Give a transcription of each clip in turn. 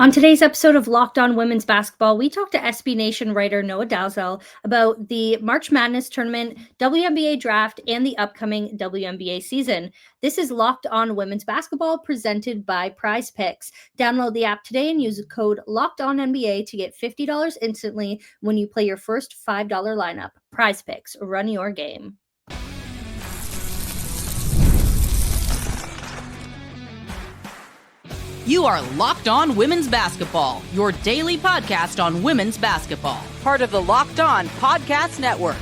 On today's episode of Locked On Women's Basketball, we talked to SB Nation writer Noa Dalzell about the March Madness tournament, WNBA Draft, and the upcoming WNBA season. This is Locked On Women's Basketball presented by Prizepicks. Download the app today and use the code LOCKEDONNBA to get $50 instantly when you play your first $5 lineup. Prizepicks, run your game. You are Locked On Women's Basketball, your daily podcast on women's basketball. Part of the Locked On Podcast Network,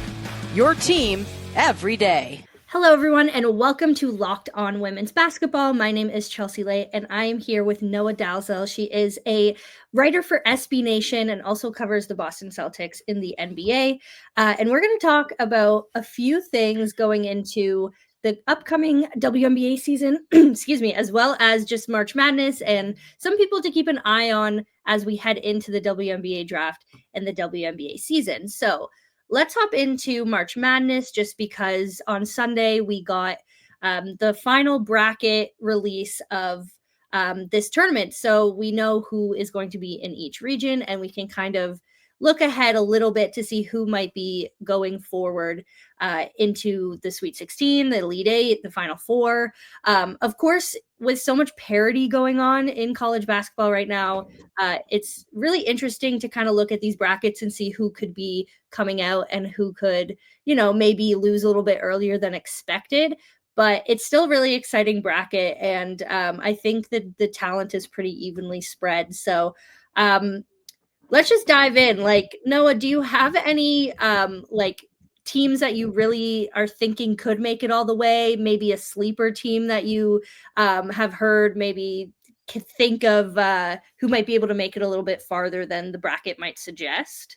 your team every day. Hello, everyone, and welcome to Locked On Women's Basketball. My name is Chelsea Leite, and I am here with Noa Dalzell. She is a writer for SB Nation and also covers the Boston Celtics in the NBA. And we're going to talk about a few things going into the upcoming WNBA season, excuse me, as well as just March Madness and some people to keep an eye on as we head into the WNBA draft and the WNBA season. So let's hop into March Madness just because on Sunday we got the final bracket release of this tournament. So we know who is going to be in each region and we can kind of look ahead a little bit to see who might be going forward into the Sweet 16, the Elite Eight, the Final Four. Of course, with so much parity going on in college basketball right now, it's really interesting to kind of look at these brackets and see who could be coming out and who could, maybe lose a little bit earlier than expected. But it's still a really exciting bracket. And I think that the talent is pretty evenly spread. So let's just dive in. Like, Noa, do you have any teams that you really are thinking could make it all the way? Maybe a sleeper team that you have heard, maybe think of who might be able to make it a little bit farther than the bracket might suggest?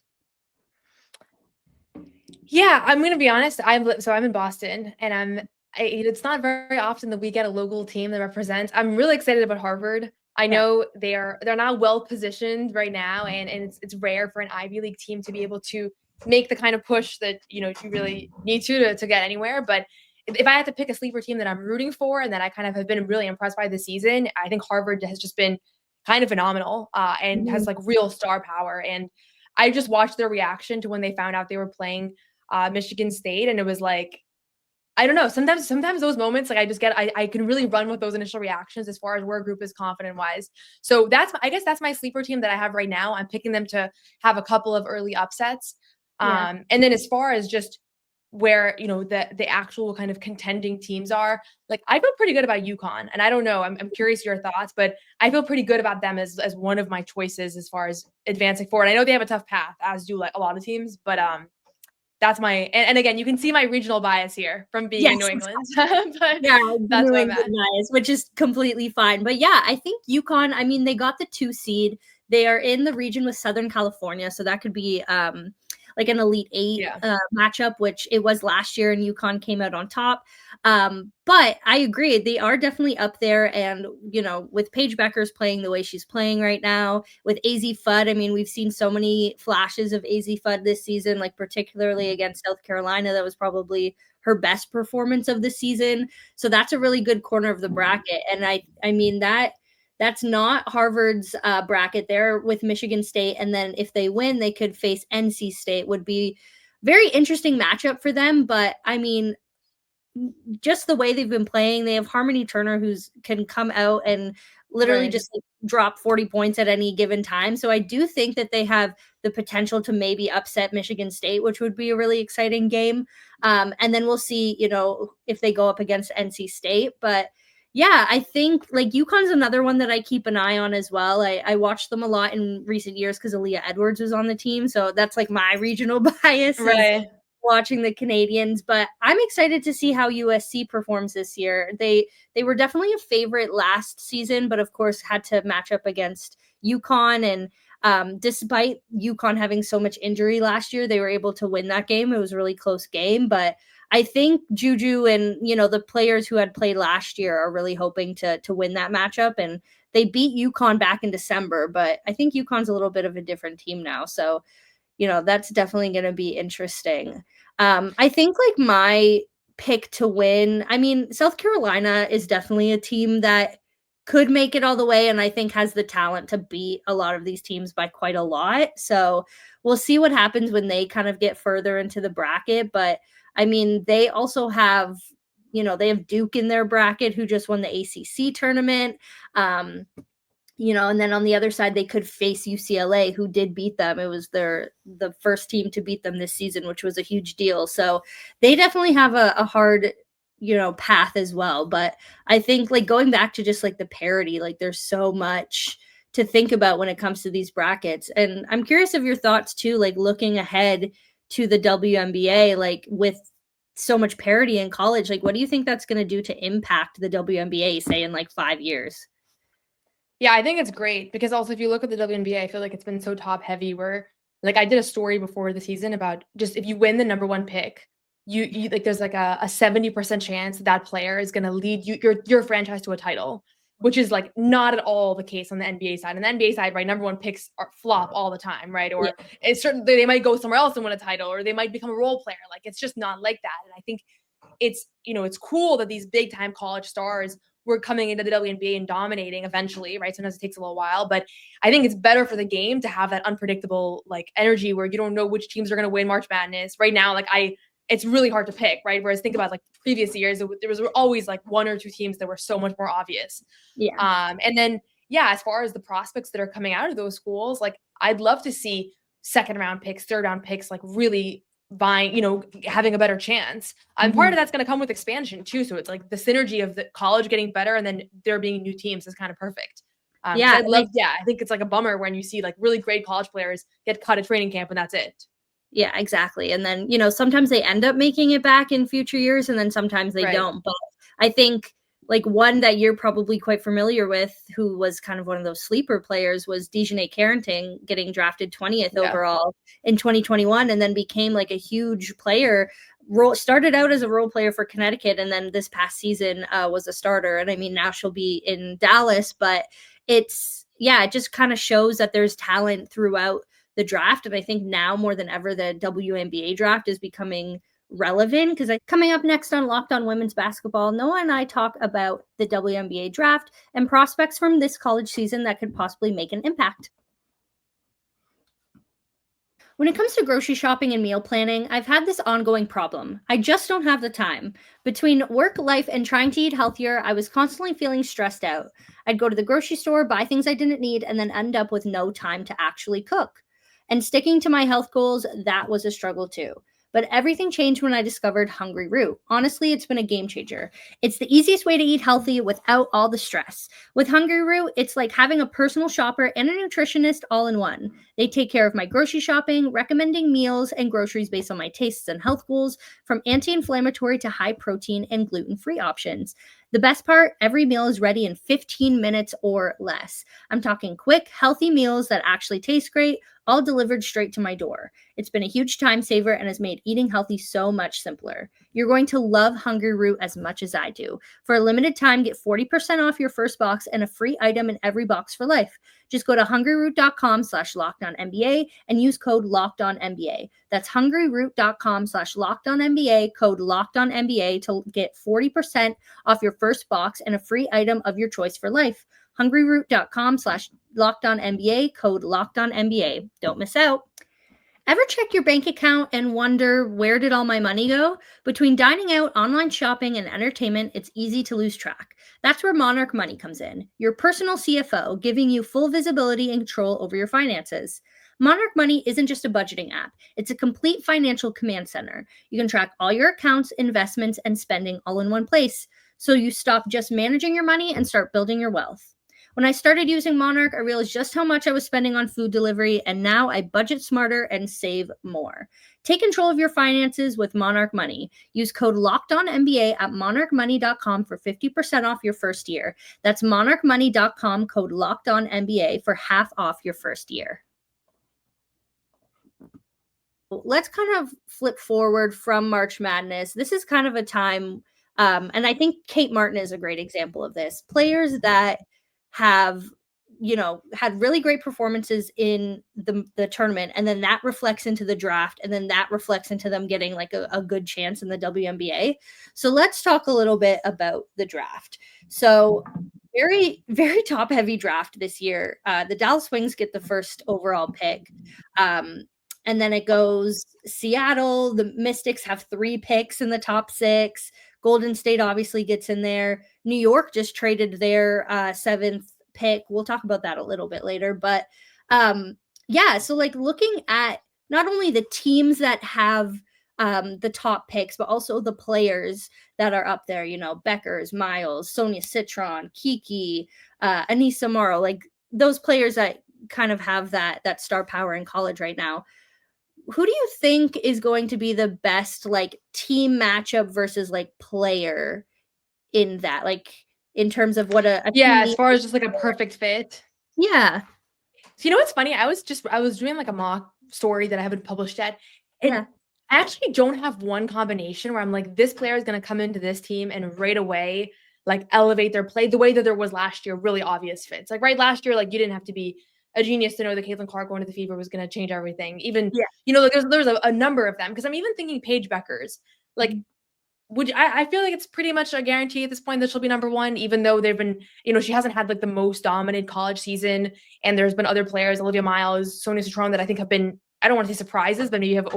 Yeah, I'm going to be honest. I'm in Boston, and it's not very often that we get a local team that represents. I'm really excited about Harvard. I know they're now well positioned right now, and it's rare for an Ivy League team to be able to make the kind of push that you really need to get anywhere. But if I had to pick a sleeper team that I'm rooting for and that I kind of have been really impressed by this season, I think Harvard has just been kind of phenomenal and has like real star power. And I just watched their reaction to when they found out they were playing Michigan State, and it was like, I don't know. Sometimes those moments, like I can really run with those initial reactions as far as where a group is confident wise. So I guess that's my sleeper team that I have right now. I'm picking them to have a couple of early upsets. And then as far as just where, the actual kind of contending teams are, like I feel pretty good about UConn, and I don't know, I'm curious your thoughts, but I feel pretty good about them as one of my choices as far as advancing forward. I know they have a tough path, as do like a lot of teams, but that's my and again, you can see my regional bias here from being in New England. But that's my bias, which is completely fine. But yeah, I think UConn, I mean, they got the 2 seed. They are in the region with Southern California, so that could be like an Elite Eight matchup, which it was last year, and UConn came out on top. But I agree, they are definitely up there. And, with Paige Beckers playing the way she's playing right now, with AZ Fudd, I mean, we've seen so many flashes of AZ Fudd this season, like particularly against South Carolina. That was probably her best performance of the season. So that's a really good corner of the bracket. And I mean, that's not Harvard's bracket there with Michigan State. And then if they win, they could face NC State. Would be very interesting matchup for them. But I mean, just the way they've been playing, they have Harmony Turner who's can come out and literally just drop 40 points at any given time. So I do think that they have the potential to maybe upset Michigan State, which would be a really exciting game. And then we'll see, if they go up against NC State. But yeah, I think like UConn's another one that I keep an eye on as well. I watched them a lot in recent years because Aaliyah Edwards was on the team. So that's like my regional bias. Right. Watching the Canadians, but I'm excited to see how USC performs this year. They were definitely a favorite last season, but of course had to match up against UConn. And despite UConn having so much injury last year, they were able to win that game. It was a really close game, but I think Juju and, the players who had played last year are really hoping to win that matchup. And they beat UConn back in December, but I think UConn's a little bit of a different team now. So that's definitely going to be interesting. I think like my pick to win, I mean, South Carolina is definitely a team that could make it all the way, and I think has the talent to beat a lot of these teams by quite a lot. So we'll see what happens when they kind of get further into the bracket. But I mean, they also have, they have Duke in their bracket, who just won the ACC tournament. And then on the other side, they could face UCLA, who did beat them. It was the first team to beat them this season, which was a huge deal. So they definitely have a hard, path as well. But I think, like, going back to just like the parity, like there's so much to think about when it comes to these brackets. And I'm curious of your thoughts too, like looking ahead to the WNBA, like with so much parity in college, like what do you think that's going to do to impact the WNBA, say in like 5 years? Yeah, I think it's great because also if you look at the WNBA, I feel like it's been so top heavy where like I did a story before the season about just if you win the number one pick, you like there's like a 70% chance that player is gonna lead your franchise to a title, which is like not at all the case on the NBA side. On the NBA side, right, number one picks are flop all the time, right? Or it's certain they might go somewhere else and win a title, or they might become a role player. Like it's just not like that. And I think it's it's cool that these big time college stars were coming into the WNBA and dominating eventually, right? Sometimes it takes a little while, but I think it's better for the game to have that unpredictable like energy where you don't know which teams are going to win March Madness. Right now, like it's really hard to pick, right? Whereas think about like previous years, there was always like one or two teams that were so much more obvious. Yeah. And then as far as the prospects that are coming out of those schools, like I'd love to see second round picks, third round picks, like really buying, having a better chance. And part of that's going to come with expansion too. So it's like the synergy of the college getting better and then there being new teams is kind of perfect. I think it's like a bummer when you see like really great college players get cut at training camp and that's it. Yeah, exactly. And then, sometimes they end up making it back in future years and then sometimes they don't. But I think like one that you're probably quite familiar with, who was kind of one of those sleeper players, was Dejanay Carrington getting drafted 20th overall in 2021 and then became like a huge player. Started out as a role player for Connecticut and then this past season was a starter. And I mean, now she'll be in Dallas, but it just kind of shows that there's talent throughout the draft. And I think now more than ever, the WNBA draft is becoming relevant because coming up next on Locked On Women's Basketball, Noah and I talk about the WNBA draft and prospects from this college season that could possibly make an impact. When it comes to grocery shopping and meal planning, I've had this ongoing problem. I just don't have the time. Between work, life, and trying to eat healthier, I was constantly feeling stressed out. I'd go to the grocery store, buy things I didn't need, and then end up with no time to actually cook. And sticking to my health goals, that was a struggle too. But everything changed when I discovered Hungryroot. Honestly, it's been a game changer. It's the easiest way to eat healthy without all the stress. With Hungryroot, it's like having a personal shopper and a nutritionist all in one. They take care of my grocery shopping, recommending meals and groceries based on my tastes and health goals, from anti-inflammatory to high protein and gluten-free options. The best part, every meal is ready in 15 minutes or less. I'm talking quick, healthy meals that actually taste great, all delivered straight to my door. It's been a huge time saver and has made eating healthy so much simpler. You're going to love Hungryroot as much as I do. For a limited time, get 40% off your first box and a free item in every box for life. Just go to hungryroot.com/LockedOnNBA and use code LockedOnNBA. That's hungryroot.com/LockedOnNBA, code LockedOnNBA to get 40% off your first box and a free item of your choice for life. hungryroot.com/LockedOnNBA, code LockedOnNBA. Don't miss out. Ever check your bank account and wonder, where did all my money go? Between dining out, online shopping, and entertainment, it's easy to lose track. That's where Monarch Money comes in, your personal CFO, giving you full visibility and control over your finances. Monarch Money isn't just a budgeting app. It's a complete financial command center. You can track all your accounts, investments, and spending all in one place. So you stop just managing your money and start building your wealth. When I started using Monarch, I realized just how much I was spending on food delivery, and now I budget smarter and save more. Take control of your finances with Monarch Money. Use code LOCKEDONNBA at monarchmoney.com for 50% off your first year. That's monarchmoney.com, code LOCKEDONNBA for half off your first year. Let's kind of flip forward from March Madness. This is kind of a time, and I think Kate Martin is a great example of this. Players that have had really great performances in the tournament, and then that reflects into the draft, and then that reflects into them getting like a good chance in the WNBA. So let's talk a little bit about the draft. So very, very top heavy draft this year. The Dallas Wings get the first overall pick. And then it goes Seattle. The Mystics have 3 picks in the top 6. Golden State obviously gets in there. New York just traded their 7th pick. We'll talk about that a little bit later. But yeah, so like looking at not only the teams that have the top picks, but also the players that are up there, you know, Beckers, Miles, Sonia Citron, Kiki, Anissa Morrow, like those players that kind of have that star power in college right now. Who do you think is going to be the best like team matchup versus like player in that, like in terms of what a Yeah, team as far as just like a perfect fit. Yeah. So you know what's funny? I was doing like a mock story that I haven't published yet. And Yeah. I actually don't have one combination where I'm like, this player is going to come into this team and right away, like elevate their play the way that there was last year, really obvious fits. Like last year, like you didn't have to be a genius to know that Caitlin Clark going to the Fever was going to change everything. Even, you know, like there's a number of them. Cause I'm even thinking Paige Beckers, like, I feel like it's pretty much a guarantee at this point that she'll be number 1, even though they've been, you know, she hasn't had like the most dominant college season. And there's been other players, Olivia Miles, Sonia Citron, that I think have been, I don't want to say surprises, but maybe have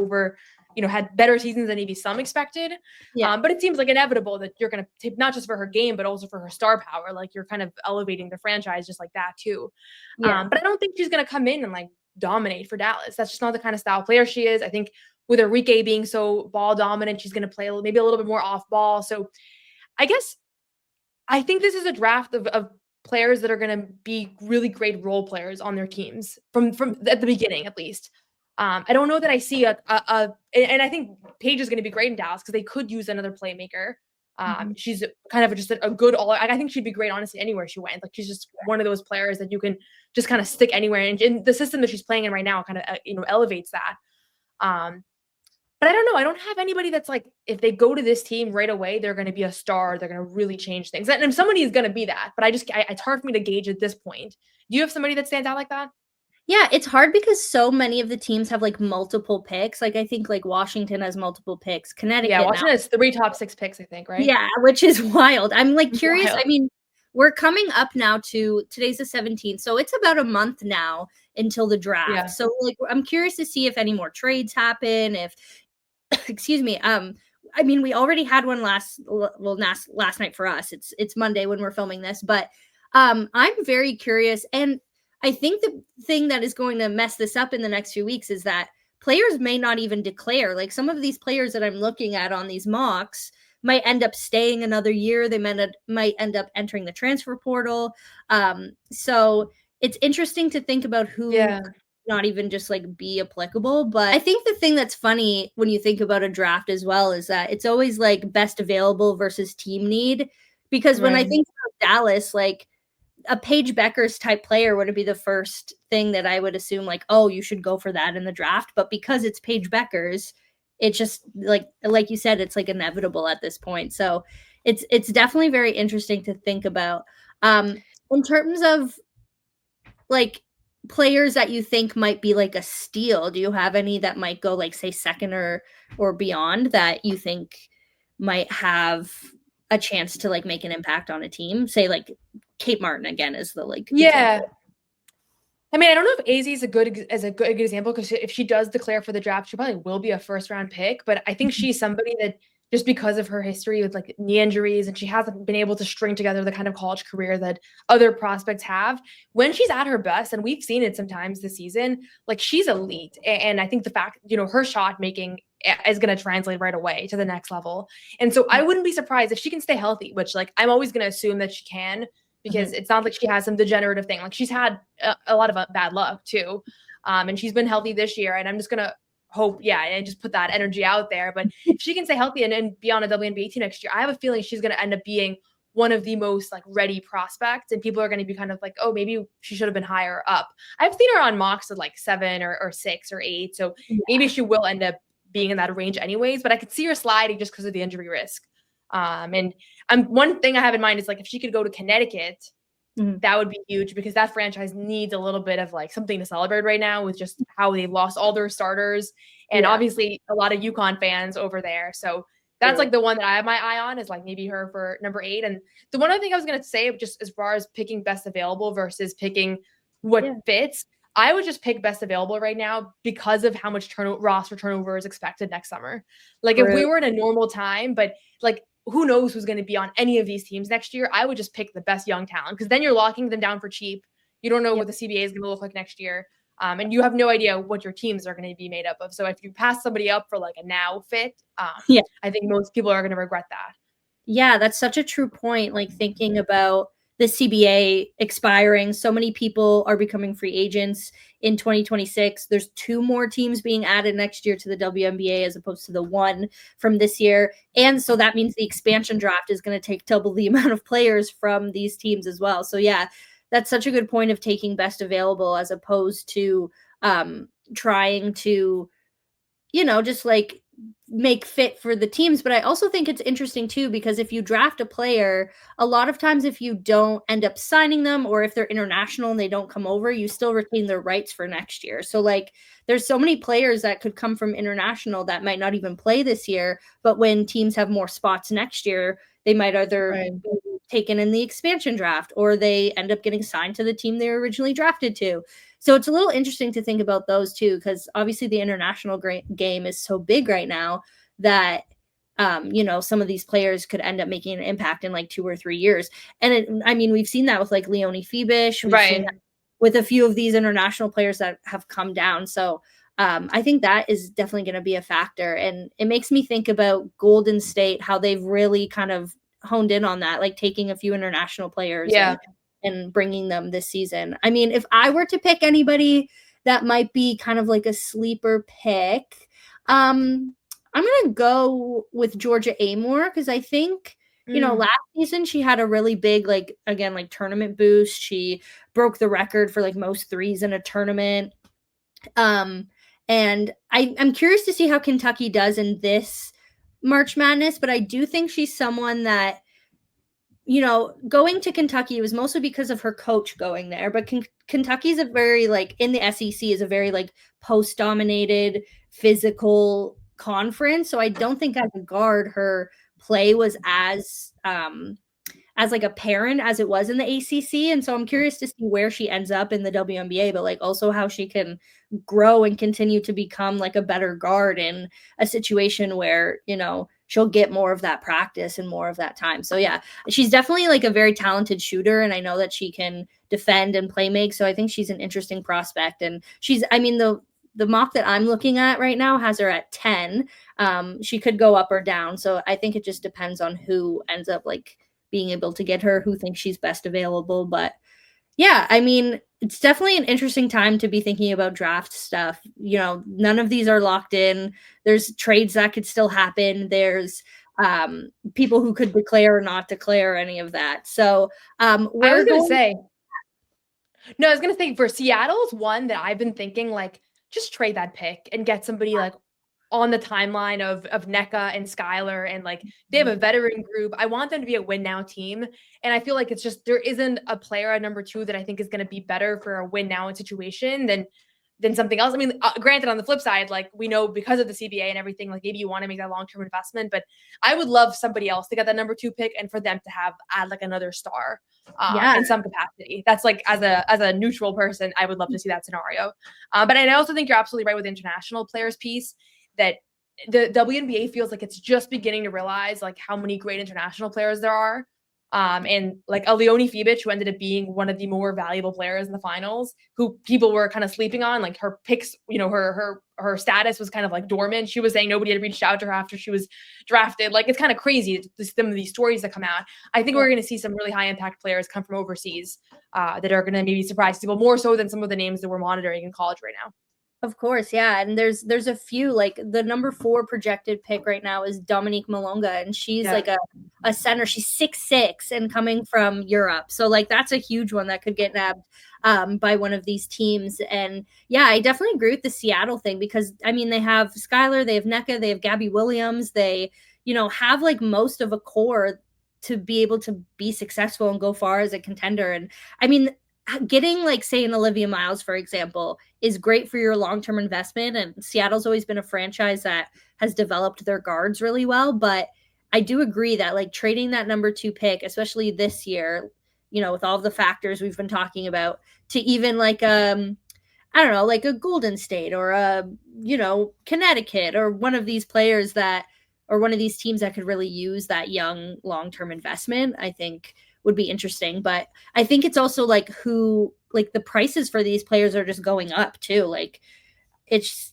had better seasons than maybe some expected. Yeah. But it seems like inevitable that you're going to take not just for her game, but also for her star power. Like you're kind of elevating the franchise just like that too. Yeah. But I don't think she's going to come in and like dominate for Dallas. That's just not the kind of style player she is. I think with Enrique being so ball dominant, she's going to play maybe a little bit more off ball. So I guess I think this is a draft of players that are going to be really great role players on their teams from at the beginning, at least. I don't know that I see and I think Paige is going to be great in Dallas because they could use another playmaker. She's kind of just a good I think she'd be great, honestly, anywhere she went. Like she's just one of those players that you can just kind of stick anywhere. And the system that she's playing in right now kind of, elevates that. But I don't know. I don't have anybody that's like, if they go to this team right away, they're going to be a star. They're going to really change things. And somebody is going to be that. But it's hard for me to gauge at this point. Do you have somebody that stands out like that? Yeah, it's hard because so many of the teams have like multiple picks. Like I think like Washington has multiple picks. Connecticut. Yeah, Washington has 3 top 6 picks, I think, right? Yeah, which is wild. I'm like curious. Wild. I mean, we're coming up now to today's the 17th. So it's about a month now until the draft. Yeah. So like I'm curious to see if any more trades happen, if excuse me. I mean, we already had one last night for us. It's Monday when we're filming this, but I'm very curious. And I think the thing that is going to mess this up in the next few weeks is that players may not even declare. Like some of these players that I'm looking at on these mocks might end up staying another year. They might end up entering the transfer portal. So it's interesting to think about who not even just like be applicable. But I think the thing that's funny when you think about a draft as well is that it's always like best available versus team need. Because when I think about Dallas, like a Paige Beckers type player would be the first thing that I would assume like, oh, you should go for that in the draft. But because it's Paige Beckers, it's just like you said, it's like inevitable at this point. So it's definitely very interesting to think about. In terms of like players that you think might be like a steal, do you have any that might go like say second or beyond that you think might have a chance to like make an impact on a team? Say like Kate Martin again is the like example. I mean, I don't know if AZ is a good example because if she does declare for the draft, she probably will be a first round pick. But I think she's somebody that just because of her history with like knee injuries and she hasn't been able to string together the kind of college career that other prospects have, when she's at her best, and we've seen it sometimes this season, like she's elite. And I think the fact, her shot making is going to translate right away to the next level. And so I wouldn't be surprised if she can stay healthy, which like I'm always going to assume that she can, because it's not like she has some degenerative thing. Like she's had a lot of bad luck too. And she's been healthy this year, and I'm just going to hope, and just put that energy out there. But if she can stay healthy and be on a WNBA team next year, I have a feeling she's going to end up being one of the most like ready prospects, and people are going to be kind of like, oh, maybe she should have been higher up. I've seen her on mocks at like 7 or 6 or 8. So maybe she will end up being in that range anyways, but I could see her sliding just because of the injury risk. And one thing I have in mind is like, if she could go to Connecticut, that would be huge, because that franchise needs a little bit of like something to celebrate right now with just how they lost all their starters, and obviously a lot of UConn fans over there. So That's like the one that I have my eye on, is like maybe her for number 8. And the one other thing I was going to say, just as far as picking best available versus picking what fits, I would just pick best available right now because of how much roster turnover is expected next summer. Like if we were in a normal time, but like who knows who's going to be on any of these teams next year, I would just pick the best young talent, because then you're locking them down for cheap. You don't know what the CBA is going to look like next year. And you have no idea what your teams are going to be made up of. So if you pass somebody up for like a now fit, I think most people are going to regret that. Yeah, that's such a true point. Like thinking about the CBA expiring, so many people are becoming free agents in 2026. There's 2 more teams being added next year to the WNBA as opposed to the 1 from this year. And so that means the expansion draft is going to take double the amount of players from these teams as well. So yeah, that's such a good point of taking best available as opposed to trying to, just like make fit for the teams. But I also think it's interesting too, because if you draft a player, a lot of times if you don't end up signing them, or if they're international and they don't come over, you still retain their rights for next year. So like there's so many players that could come from international that might not even play this year, but when teams have more spots next year, they might either be taken in the expansion draft or they end up getting signed to the team they were originally drafted to. So it's a little interesting to think about those too, because obviously the international game is so big right now that, some of these players could end up making an impact in like 2 or 3 years. And we've seen that with like Leonie Fibish. We've seen that with a few of these international players that have come down. So I think that is definitely going to be a factor. And it makes me think about Golden State, how they've really kind of honed in on that, like taking a few international players and bringing them this season. I mean, if I were to pick anybody that might be kind of like a sleeper pick, I'm going to go with Georgia Amore, because I think, last season she had a really big, like, again, like tournament boost. She broke the record for like most threes in a tournament. And I'm curious to see how Kentucky does in this March Madness, but I do think she's someone that, going to Kentucky was mostly because of her coach going there. But Kentucky's a very, like, in the SEC is a very, like, post-dominated physical conference. So I don't think as a guard, her play was as like apparent as it was in the ACC. And so I'm curious to see where she ends up in the WNBA, but like also how she can grow and continue to become like a better guard in a situation where, she'll get more of that practice and more of that time. So yeah, she's definitely like a very talented shooter. And I know that she can defend and play make. So I think she's an interesting prospect. And the mock that I'm looking at right now has her at 10. She could go up or down. So I think it just depends on who ends up like being able to get her, who thinks she's best available. But yeah, it's definitely an interesting time to be thinking about draft stuff. None of these are locked in. There's trades that could still happen. There's people who could declare or not declare any of that. So I was going to say for Seattle's one that I've been thinking, like, just trade that pick and get somebody like on the timeline of NECA and Skylar, and like they have a veteran group. I want them to be a win now team. And I feel like it's just, there isn't a player at number 2 that I think is going to be better for a win now situation than something else. Granted, on the flip side, like we know because of the CBA and everything, like maybe you want to make that long-term investment, but I would love somebody else to get that number 2 pick and for them to add like another star in some capacity. That's like, as a neutral person, I would love to see that scenario. But I also think you're absolutely right with the international players piece, that the WNBA feels like it's just beginning to realize like how many great international players there are. And like a Leonie Fibish, who ended up being one of the more valuable players in the finals, who people were kind of sleeping on, like her picks, her status was kind of like dormant. She was saying nobody had reached out to her after she was drafted. Like, it's kind of crazy, some of these stories that come out. I think we're going to see some really high impact players come from overseas that are going to maybe surprise people more so than some of the names that we're monitoring in college right now. Of course, yeah. And there's a few, like the number 4 projected pick right now is Dominique Malonga, and she's like a center. She's 6'6" and coming from Europe. So like that's a huge one that could get nabbed by one of these teams. And yeah, I definitely agree with the Seattle thing, because they have Skylar, they have NECA, they have Gabby Williams, they have like most of a core to be able to be successful and go far as a contender. And getting like, say, an Olivia Miles, for example, is great for your long-term investment. And Seattle's always been a franchise that has developed their guards really well. But I do agree that like trading that number 2 pick, especially this year, with all of the factors we've been talking about, to even like I don't know, like a Golden State or a, Connecticut, or one of these players or one of these teams that could really use that young long-term investment, I think would be interesting. But I think it's also like the prices for these players are just going up too. Like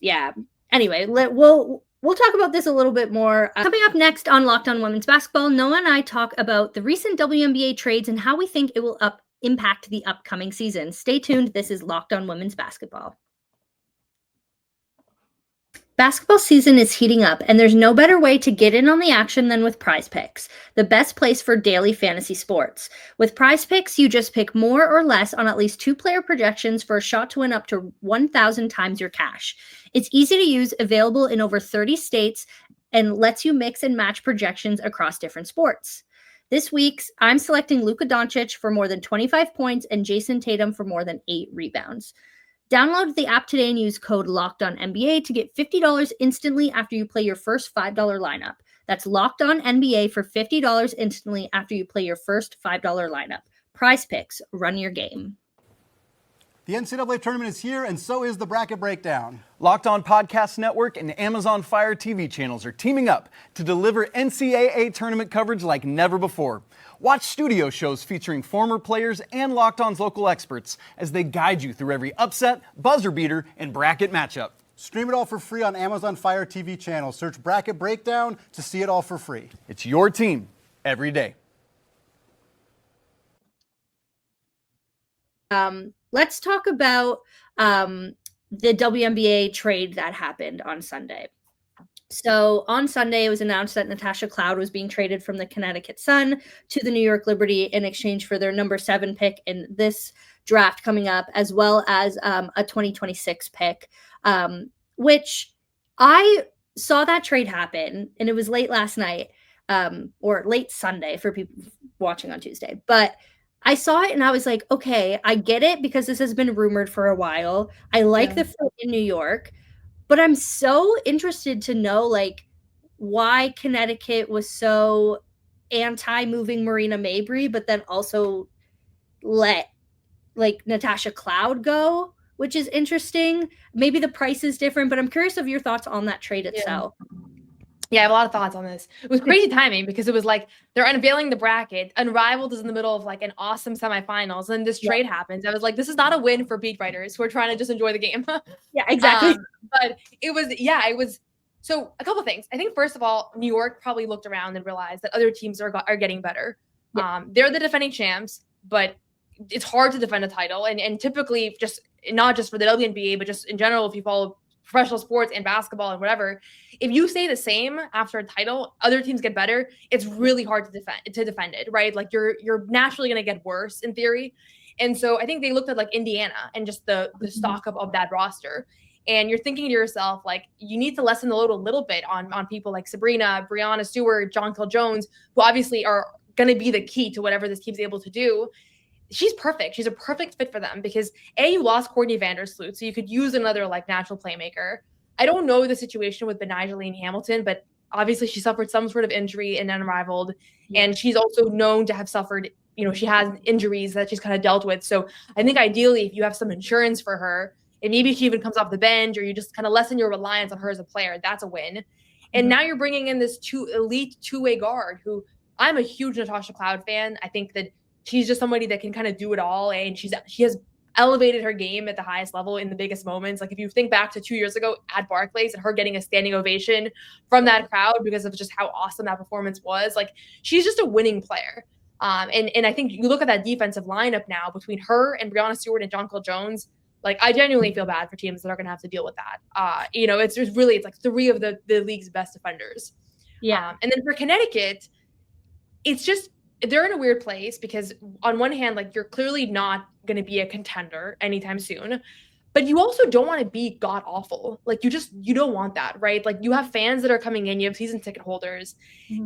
yeah. Anyway, we'll talk about this a little bit more. Coming up next on Locked On Women's Basketball, Noah and I talk about the recent WNBA trades and how we think it will impact the upcoming season. Stay tuned. This is Locked On Women's Basketball. Basketball season is heating up, and there's no better way to get in on the action than with Prizepicks, the best place for daily fantasy sports. With Prizepicks, you just pick more or less on at least 2 player projections for a shot to win up to 1,000 times your cash. It's easy to use, available in over 30 states, and lets you mix and match projections across different sports. This week, I'm selecting Luka Doncic for more than 25 points and Jason Tatum for more than 8 rebounds. Download the app today and use code LOCKEDONNBA to get $50 instantly after you play your first $5 lineup. That's LOCKEDONNBA for $50 instantly after you play your first $5 lineup. Prizepicks, run your game. The NCAA tournament is here, and so is the Bracket Breakdown. Locked On Podcast Network and Amazon Fire TV channels are teaming up to deliver NCAA tournament coverage like never before. Watch studio shows featuring former players and Locked On's local experts as they guide you through every upset, buzzer beater, and bracket matchup. Stream it all for free on Amazon Fire TV channel. Search Bracket Breakdown to see it all for free. It's your team every day. Let's talk about the WNBA trade that happened on Sunday. So on Sunday, it was announced that Natasha Cloud was being traded from the Connecticut Sun to the New York Liberty in exchange for their number 7 pick in this draft coming up, as well as a 2026 pick, which I saw that trade happen, and it was late last night, or late Sunday for people watching on Tuesday. But I saw it and I was like, okay, I get it because this has been rumored for a while. I like the fit in New York, but I'm so interested to know like why Connecticut was so anti-moving Marina Mabrey, but then also let like Natasha Cloud go, which is interesting. Maybe the price is different, but I'm curious of your thoughts on that trade itself. Yeah, I have a lot of thoughts on this. It was crazy timing because it was like they're unveiling the bracket. Unrivaled is in the middle of like an awesome semifinals, and this trade happens. I was like, this is not a win for beat writers who are trying to just enjoy the game. Yeah, exactly. But it was. So a couple of things. I think first of all, New York probably looked around and realized that other teams are getting better. Yeah. They're the defending champs, but it's hard to defend a title, and typically just not just for the WNBA, but just in general, if you follow professional sports and basketball and whatever, if you stay the same after a title, other teams get better, it's really hard to defend it, right? Like you're naturally going to get worse in theory. And so I think they looked at like Indiana and just the stock of that roster. And you're thinking to yourself, like, you need to lessen the load a little bit on people like Sabrina, Breanna Stewart, Jonquel Jones, who obviously are going to be the key to whatever this team's able to do. She's perfect. She's a perfect fit for them because you lost Courtney Vandersloot, so you could use another like natural playmaker. I don't know the situation with Benijah Hamilton, but obviously she suffered some sort of injury in Unrivaled, and she's also known to have suffered, she has injuries that she's kind of dealt with. So I think ideally if you have some insurance for her, and maybe she even comes off the bench, or you just kind of lessen your reliance on her as a player, that's a win. And now you're bringing in this elite two-way guard who I'm a huge Natasha Cloud fan. I think that she's just somebody that can kind of do it all. And she has elevated her game at the highest level in the biggest moments. Like if you think back to 2 years ago at Barclays and her getting a standing ovation from that crowd because of just how awesome that performance was, like she's just a winning player. And I think you look at that defensive lineup now between her and Breanna Stewart and Jonquel Jones, like I genuinely feel bad for teams that are going to have to deal with that. It's like 3 of the league's best defenders. Yeah. And then for Connecticut, it's just, they're in a weird place because on one hand, like you're clearly not going to be a contender anytime soon, but you also don't want to be god awful. Like you don't want that, right? Like you have fans that are coming in, you have season ticket holders,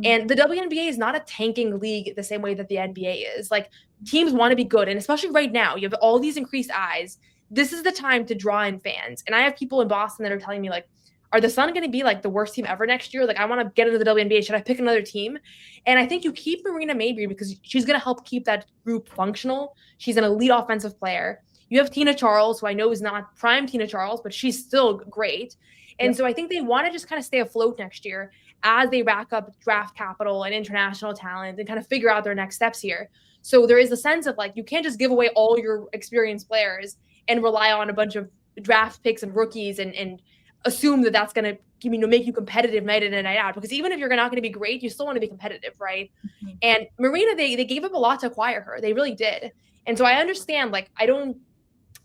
and the WNBA is not a tanking league the same way that the NBA is. Like teams want to be good. And especially right now, you have all these increased eyes. This is the time to draw in fans. And I have people in Boston that are telling me like, are the Sun going to be like the worst team ever next year? Like, I want to get into the WNBA. Should I pick another team? And I think you keep Marina Mabrey because she's going to help keep that group functional. She's an elite offensive player. You have Tina Charles, who I know is not prime Tina Charles, but she's still great. And so I think they want to just kind of stay afloat next year as they rack up draft capital and international talent and kind of figure out their next steps here. So there is a sense of like, you can't just give away all your experienced players and rely on a bunch of draft picks and rookies and assume that that's going to make you competitive night in and night out. Because even if you're not going to be great, you still want to be competitive, right? Mm-hmm. And Marina, they gave up a lot to acquire her. They really did. And so I understand, like, I don't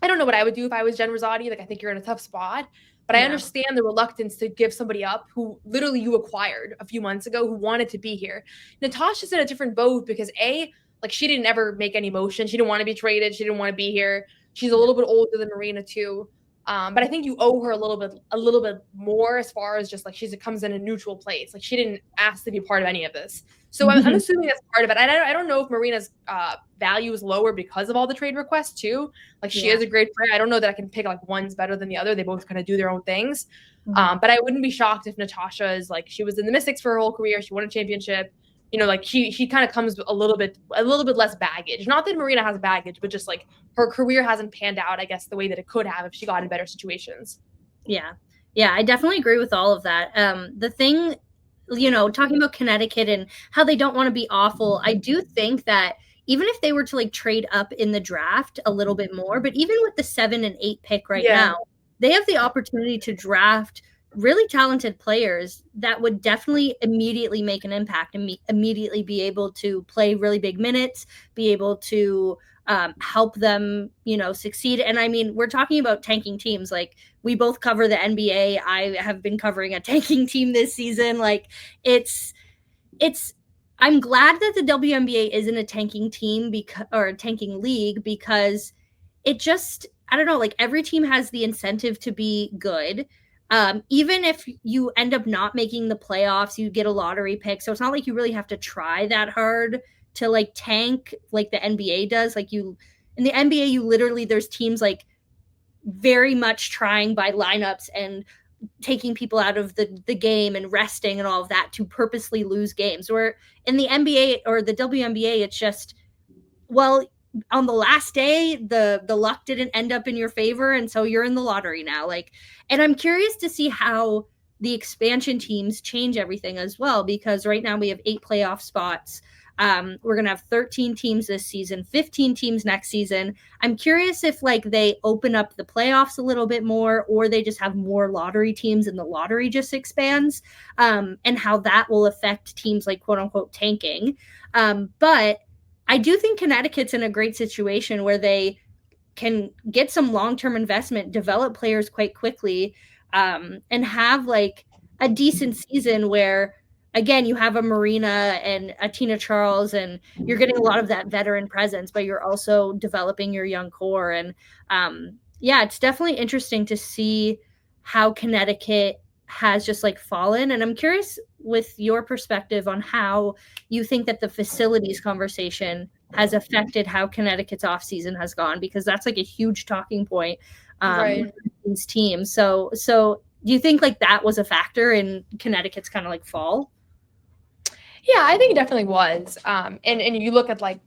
know what I would do if I was Jen Rosati. Like, I think you're in a tough spot. But I understand the reluctance to give somebody up who literally you acquired a few months ago who wanted to be here. Natasha's in a different boat because like she didn't ever make any motion. She didn't want to be traded. She didn't want to be here. She's a little bit older than Marina too. But I think you owe her a little bit more as far as just like she comes in a neutral place. Like she didn't ask to be part of any of this. So I'm assuming that's part of it. I don't know if Marina's value is lower because of all the trade requests too. Like she is a great player. I don't know that I can pick like one's better than the other. They both kind of do their own things. But I wouldn't be shocked if Natasha is like, she was in the Mystics for her whole career. She won a championship. Like she kind of comes with a little bit less baggage. Not that Marina has baggage, but just like her career hasn't panned out, I guess, the way that it could have if she got in better situations. Yeah, I definitely agree with all of that. The thing, talking about Connecticut and how they don't want to be awful, I do think that even if they were to like trade up in the draft a little bit more, but even with the 7 and 8 pick right now, they have the opportunity to draft really talented players that would definitely immediately make an impact and immediately be able to play really big minutes, be able to help them, succeed. And I mean, we're talking about tanking teams. Like, we both cover the NBA. I have been covering a tanking team this season. Like, I'm glad that the WNBA isn't a tanking team or a tanking league, because it just, I don't know, like every team has the incentive to be good. Even if you end up not making the playoffs, you get a lottery pick. So it's not like you really have to try that hard to like tank like the NBA does. Like in the NBA, you literally, there's teams like very much trying by lineups and taking people out of the game and resting and all of that to purposely lose games. Where in the NBA or the WNBA, it's just, well, on the last day, the luck didn't end up in your favor, and so you're in the lottery now. Like, and I'm curious to see how the expansion teams change everything as well, because right now we have 8 playoff spots. We're gonna have 13 teams this season, 15 teams next season. I'm curious if like they open up the playoffs a little bit more, or they just have more lottery teams and the lottery just expands, and how that will affect teams like quote unquote tanking. But I do think Connecticut's in a great situation where they can get some long-term investment, develop players quite quickly, and have like a decent season where, again, you have a Marina and a Tina Charles, and you're getting a lot of that veteran presence, but you're also developing your young core. And it's definitely interesting to see how Connecticut has just like fallen. And I'm curious with your perspective on how you think that the facilities conversation has affected how Connecticut's offseason has gone, because that's like a huge talking point with these teams. So do you think like that was a factor in Connecticut's kind of like fall? Yeah, I think it definitely was. And you look at like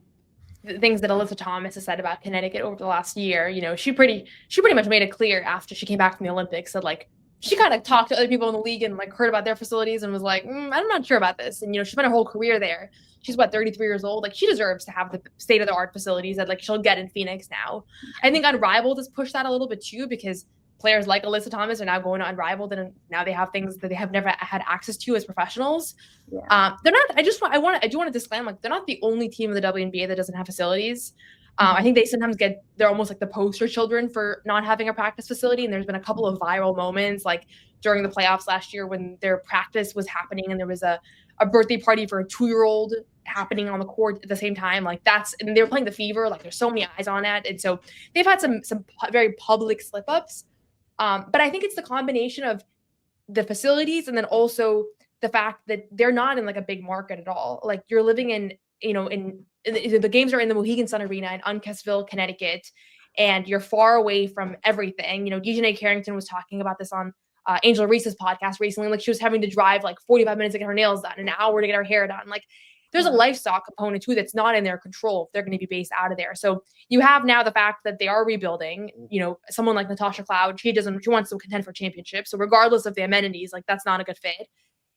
the things that Alyssa Thomas has said about Connecticut over the last year. She pretty much made it clear after she came back from the Olympics that like she kind of talked to other people in the league and like heard about their facilities and was like, I'm not sure about this. And she spent her whole career there. She's 33 years old. Like, she deserves to have the state of the art facilities that like she'll get in Phoenix now. I think Unrivaled has pushed that a little bit too, because players like Alyssa Thomas are now going to Unrivaled, and now they have things that they have never had access to as professionals. Yeah. They're not. I do want to disclaim, like, they're not the only team in the WNBA that doesn't have facilities. I think they sometimes they're almost like the poster children for not having a practice facility. And there's been a couple of viral moments, like during the playoffs last year when their practice was happening and there was a birthday party for a 2-year-old happening on the court at the same time. Like, and they were playing the Fever. Like, there's so many eyes on that. And so they've had some very public slip ups. But I think it's the combination of the facilities and then also the fact that they're not in like a big market at all. Like, you're living in the games are in the Mohegan Sun Arena in Uncasville, Connecticut, and you're far away from everything. Dejanay Carrington was talking about this on Angela Reese's podcast recently. Like she was having to drive like 45 minutes to get her nails done, an hour to get her hair done. Like there's a lifestyle component too that's not in their control if they're going to be based out of there. So you have now the fact that they are rebuilding. Someone like Natasha Cloud, she wants to contend for championships. So regardless of the amenities, like that's not a good fit.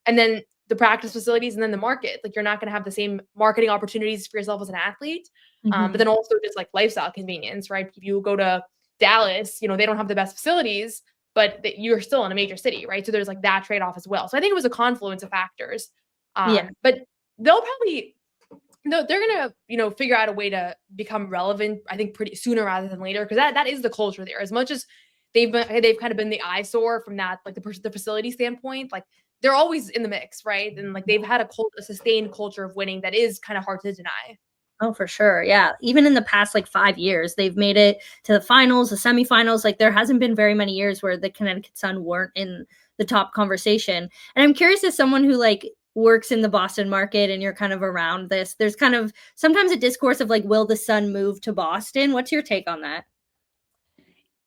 And then the practice facilities and then the market, like you're not going to have the same marketing opportunities for yourself as an athlete. But then also just like lifestyle convenience, right? If you go to Dallas, they don't have the best facilities, but you're still in a major city, right? So there's like that trade-off as well. So I think it was a confluence of factors. But they're going to, figure out a way to become relevant, I think pretty sooner rather than later. Cause that is the culture there. As much as they've kind of been the eyesore from that, like the facility standpoint, like they're always in the mix. Right. And like they've had a sustained culture of winning that is kind of hard to deny. Oh, for sure. Yeah. Even in the past, like 5 years, they've made it to the finals, the semifinals. Like there hasn't been very many years where the Connecticut Sun weren't in the top conversation. And I'm curious, as someone who like works in the Boston market and you're kind of around this, there's kind of sometimes a discourse of like, will the Sun move to Boston? What's your take on that?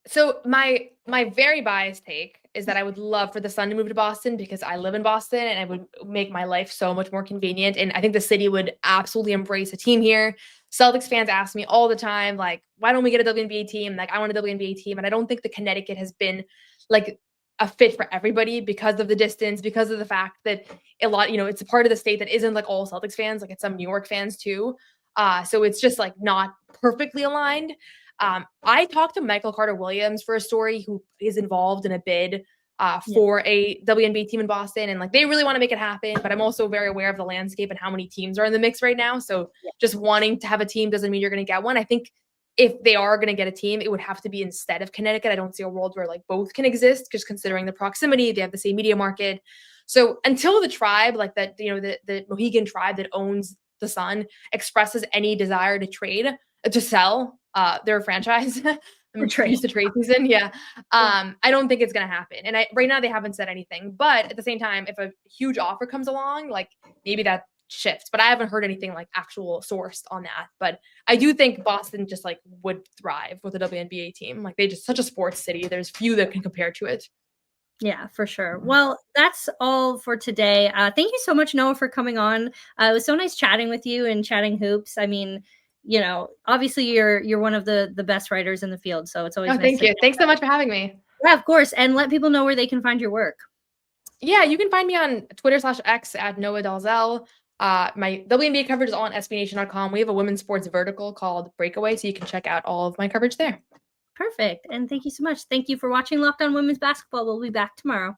So my very biased take is that I would love for the Sun to move to Boston because I live in Boston and it would make my life so much more convenient. And I think the city would absolutely embrace a team here. Celtics fans ask me all the time, like, why don't we get a WNBA team? Like, I want a WNBA team. And I don't think the Connecticut has been like a fit for everybody because of the distance, because of the fact that it's a part of the state that isn't like all Celtics fans, like it's some New York fans too. So it's just like not perfectly aligned. I talked to Michael Carter-Williams for a story who is involved in a bid for a WNBA team in Boston. And like, they really want to make it happen, but I'm also very aware of the landscape and how many teams are in the mix right now. So just wanting to have a team doesn't mean you're going to get one. I think if they are going to get a team, it would have to be instead of Connecticut. I don't see a world where like both can exist, just considering the proximity, they have the same media market. So until the tribe, like that, the Mohegan tribe that owns the Sun expresses any desire to sell their franchise, I'm used to trade season. Yeah. I don't think it's going to happen. And right now they haven't said anything, but at the same time, if a huge offer comes along, like maybe that shifts, but I haven't heard anything like actual sourced on that. But I do think Boston just like would thrive with a WNBA team. Like they just such a sports city. There's few that can compare to it. Yeah, for sure. Well, that's all for today. Thank you so much, Noah, for coming on. It was so nice chatting with you and chatting hoops. I mean, obviously you're one of the best writers in the field. So it's always nice. Thank you. Thanks so much for having me. Yeah, of course. And let people know where they can find your work. Yeah, you can find me on Twitter/X at Noa Dalzell. My WNBA coverage is on SBNation.com. We have a women's sports vertical called Breakaway, so you can check out all of my coverage there. Perfect. And thank you so much. Thank you for watching Locked On Women's Basketball. We'll be back tomorrow.